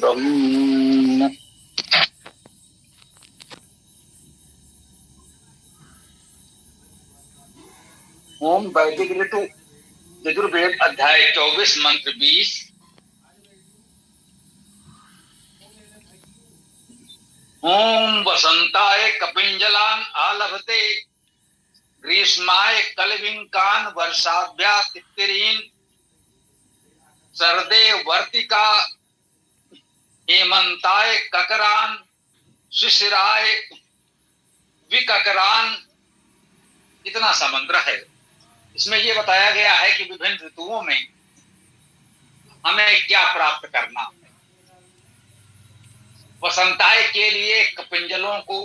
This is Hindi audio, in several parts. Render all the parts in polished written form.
ब्रह्म। ओम वैदिक ऋतु यजुर्वेद अध्याय 24 मंत्र 20। ओम वसंताय कपिंजलान आलभते ग्रीष्माय कलविंकान वर्षाभ्या तित्तिरीन सर्दे वर्तिका हेमंताय ककरान शिशिराय विककरान। इतना सा मंत्र है। इसमें यह बताया गया है कि विभिन्न ऋतुओं में हमें क्या प्राप्त करना है। वसंताय के लिए कपिंजलों को,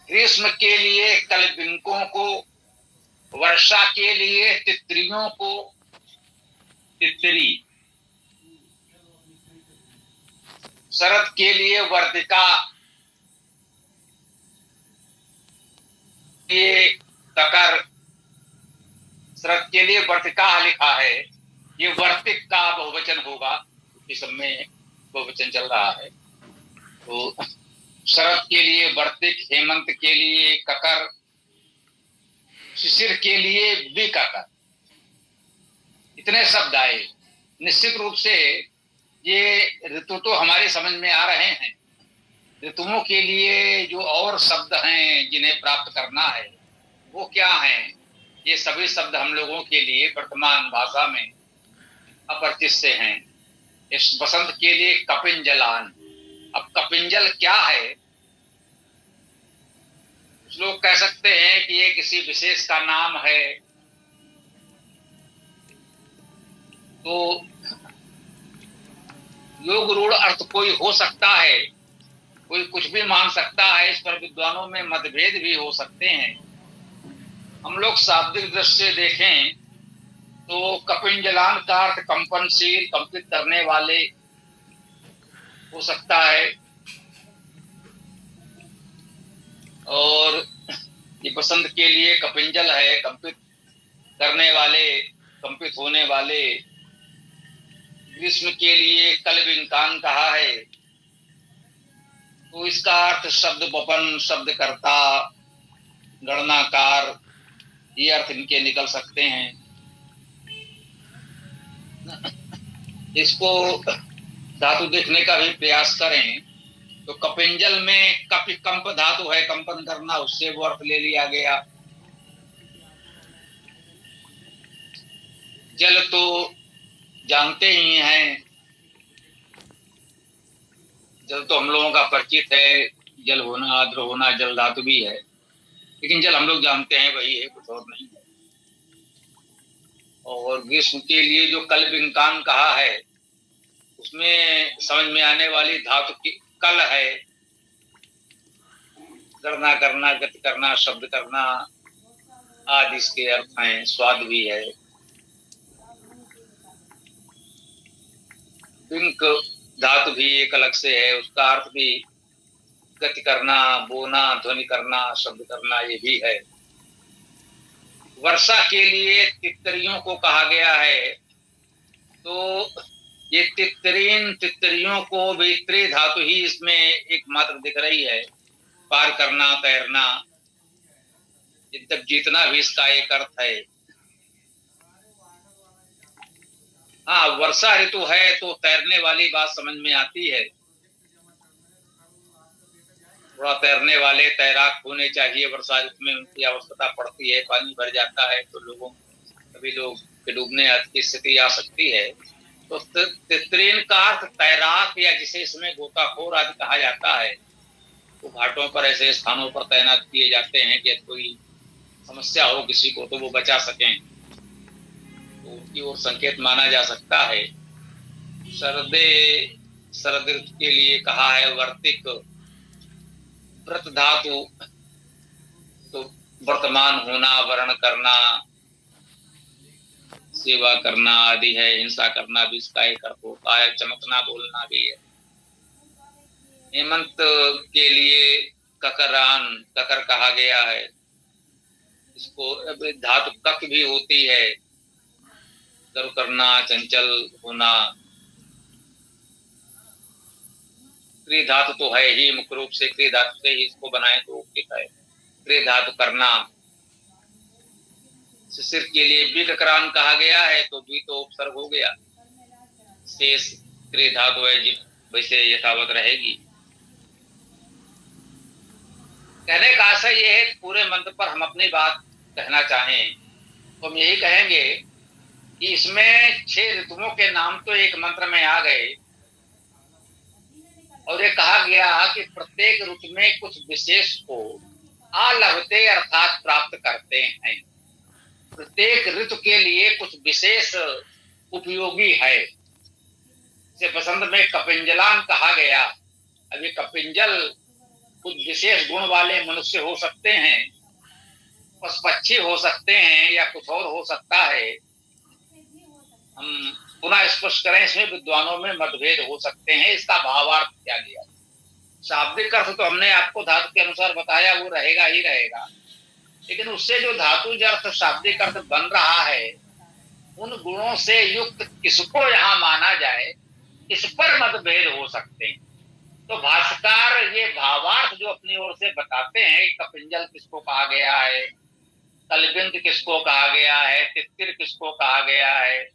ग्रीष्म के लिए कलबिंकों को, वर्षा के लिए तितलियों को, तितरी, शरद के लिए वर्तिका, ये ककर, शरद के लिए वर्तिका लिखा है। ये वर्तिक का बहुवचन होगा, इस समय बहुवचन चल रहा है। तो शरद के लिए वर्तिक, हेमंत के लिए ककर, शिशिर के लिए विककर। इतने शब्द आए। निश्चित रूप से ये ऋतु तो हमारे समझ में आ रहे हैं। ऋतुओं के लिए जो और शब्द हैं जिन्हें प्राप्त करना है वो क्या हैं? ये सभी शब्द हम लोगों के लिए वर्तमान भाषा में अपरिचित से हैं। इस बसंत के लिए कपिंजलान। अब कपिंजल क्या है? कुछ लोग कह सकते हैं कि ये किसी विशेष का नाम है। तो योग रूढ़ अर्थ कोई हो सकता है, कोई कुछ भी मान सकता है। इस पर विद्वानों में मतभेद भी हो सकते हैं। हम लोग शाब्दिक दृष्टि से देखें तो कपिंजलान का अर्थ कंपनशील, कंपित करने वाले हो सकता है। और ये बसंत के लिए कपिंजल है, कंपित करने वाले, कंपित होने वाले। ग्रीष्म के लिए कलविंकान कहा है, तो इसका अर्थ शब्द बपन, शब्द कर्ता, गणनाकार, ये अर्थ इनके निकल सकते हैं। इसको धातु देखने का भी प्रयास करें तो कपिंजल में कपि कंप धातु है, कंपन करना, उससे वो अर्थ ले लिया गया। जल तो जानते ही हैं, जल तो हम लोगों का परिचित है। जल होना, आर्द्र होना, जल धातु भी है। लेकिन जल हम लोग जानते हैं वही है, कुछ और नहीं है। और ग्रीष्म के लिए जो कलविंकान कहा है, उसमें समझ में आने वाली धातु की कल है। गणना करना, गति करना, शब्द करना आदि इसके अर्थ हैं। स्वाद भी है। बिंक धातु भी एक अलग से है, उसका अर्थ भी गति करना, बोना, ध्वनि करना, शब्द करना, ये भी है। वर्षा के लिए तितरियों को कहा गया है, तो ये तितरीन, तितरियों को भी त्रि धातु ही इसमें एकमात्र दिख रही है। पार करना, तैरना, जितना भी इसका एक अर्थ है। हाँ, वर्षा ऋतु है तो तैरने वाली बात समझ में आती है। थोड़ा तैरने वाले तैराक होने चाहिए। वर्षा ऋतु में उनकी आवश्यकता पड़ती है, पानी भर जाता है तो सभी लोग के डूबने की स्थिति आ सकती है। तो तितरीन का अर्थ तैराक, या जिसे इसमें गोताखोर आदि कहा जाता है, तो घाटों पर ऐसे स्थानों पर तैनात किए जाते हैं कि कोई समस्या हो किसी को तो वो बचा सकें, तो उनकी ओर संकेत माना जा सकता है। शरद ऋतु के लिए कहा है वर्तिक। व्रत धातु तो वर्तमान होना, वर्ण करना, सेवा करना आदि है। हिंसा करना भी इसका एक अर्थ होता है। चमकना, बोलना भी है। हेमंत के लिए ककरान, ककर कहा गया है। इसको धातु कक भी होती है। गर्व करना, चंचल होना, क्रिय धातु तो है ही, मुख्य रूप से क्रिय धातु से ही इसको बनाए तो उचित है। क्रिय धातु करना, शिशिर के लिए विक्रांत कहा गया है तो भी तो उपसर्ग हो गया, शेष क्रिय धातु है वैसे यथावत रहेगी। कहने का आशय यह है, पूरे मंत्र पर हम अपनी बात कहना चाहें तो हम यही कहेंगे कि इसमें 6 ऋतुओं के नाम तो एक मंत्र में आ गए, और ये कहा गया कि प्रत्येक ऋतु में कुछ विशेष को आलभते अर्थात प्राप्त करते हैं। प्रत्येक ऋतु के लिए कुछ विशेष उपयोगी है। जैसे बसंत में कपिंजलान कहा गया, अभी कपिंजल कुछ विशेष गुण वाले मनुष्य हो सकते हैं, पक्षी हो सकते हैं, या कुछ और हो सकता है। हम पुनः स्पष्ट करें, इसमें विद्वानों में मतभेद हो सकते हैं। इसका भावार्थ क्या लिया? शाब्दिक अर्थ तो हमने आपको धातु के अनुसार बताया, वो रहेगा ही रहेगा, लेकिन उससे जो धातु अर्थ शाब्दिक अर्थ बन रहा है, उन गुणों से युक्त किसको यहाँ माना जाए, इस पर मतभेद हो सकते हैं। तो भाष्यकार ये भावार्थ जो अपनी ओर से बताते हैं, कपिंजल किसको कहा गया है, कलबिंद किसको कहा गया है, तित्तिर किसको कहा गया है,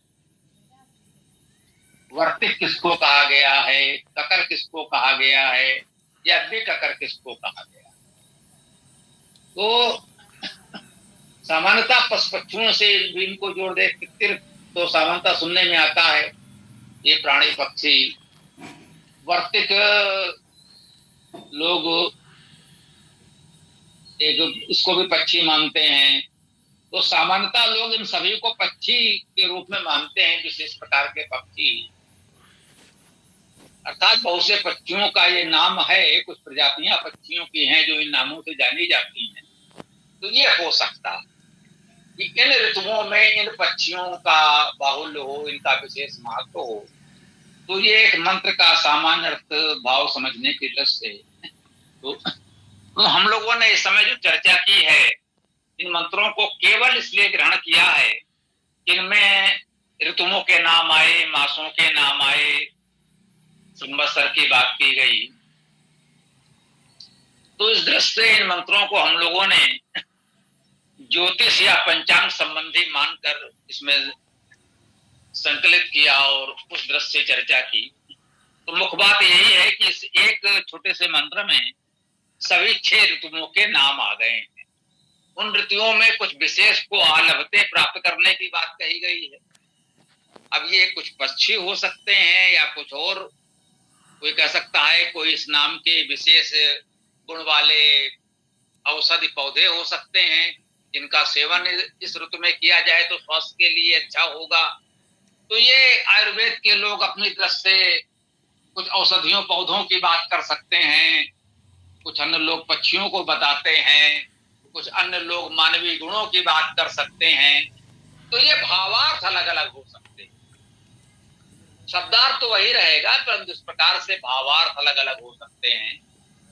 वर्तिक किसको कहा गया है, ककर किसको कहा गया है, या विककर किसको कहा गया। तो सामान्यतः पशुओं से भी इनको जोड़ दे। तित्तिर तो सामान्यतः सुनने में आता है, ये प्राणी पक्षी। वर्तिक लोग एक इसको भी पक्षी मानते हैं। तो सामान्यतः लोग इन सभी को पक्षी के रूप में मानते हैं, विशेष प्रकार के पक्षी, अर्थात बहुत से पक्षियों का ये नाम है। कुछ प्रजातियां पक्षियों की हैं जो इन नामों से जानी जाती हैं। तो ये हो सकता कि इन ऋतुओं में इन पक्षियों का बाहुल्य हो, इनका विशेष महत्व हो। तो ये एक मंत्र का सामान्य अर्थ भाव समझने की दृष्टि से तो हम लोगों ने इस समय जो चर्चा की है, इन मंत्रों को केवल इसलिए ग्रहण किया है कि इनमें ऋतुओं के नाम आए, मासों के नाम आए, संवत्सर की बात की गई। तो इस दृष्टि से इन मंत्रों को हम लोगों ने ज्योतिष या पंचांग संबंधी मानकर इसमें संकलित किया और उस दृष्टि से चर्चा की। तो मुख्य बात यही है कि इस एक छोटे से मंत्र में सभी 6 ऋतुओं के नाम आ गए हैं। उन ऋतुओं में कुछ विशेष को आलभते प्राप्त करने की बात कही गई है। अब ये कुछ पक्षी हो सकते हैं या कुछ और, कोई कह सकता है कोई इस नाम के विशेष गुण वाले औषधि पौधे हो सकते हैं, जिनका सेवन इस ऋतु में किया जाए तो स्वास्थ्य के लिए अच्छा होगा। तो ये आयुर्वेद के लोग अपनी तरफ से कुछ औषधियों पौधों की बात कर सकते हैं, कुछ अन्य लोग पक्षियों को बताते हैं, कुछ अन्य लोग मानवीय गुणों की बात कर सकते हैं। तो ये भावार्थ अलग अलग हो सकते हैं। शब्दार्थ तो वही रहेगा, परंतु इस प्रकार से भावार्थ अलग अलग हो सकते हैं।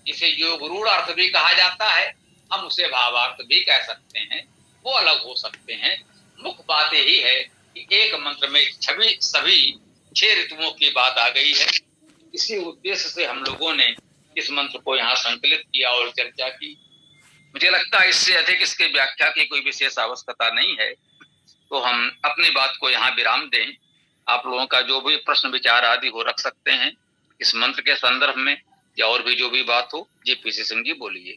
जिसे योगरूढ़ अर्थ भी कहा जाता है, हम उसे भावार्थ भी कह सकते हैं, वो अलग हो सकते हैं। मुख्य बात यही है कि एक मंत्र में सभी 6 ऋतुओं की बात आ गई है। इसी उद्देश्य से हम लोगों ने इस मंत्र को यहाँ संकलित किया और चर्चा की। मुझे लगता है इससे अधिक इसके व्याख्या की कोई विशेष आवश्यकता नहीं है। तो हम अपनी बात को यहाँ विराम दें। आप लोगों का जो भी प्रश्न विचार आदि हो रख सकते हैं इस मंत्र के संदर्भ में, या और भी जो भी बात हो। जी पीसी सिंह जी बोलिए।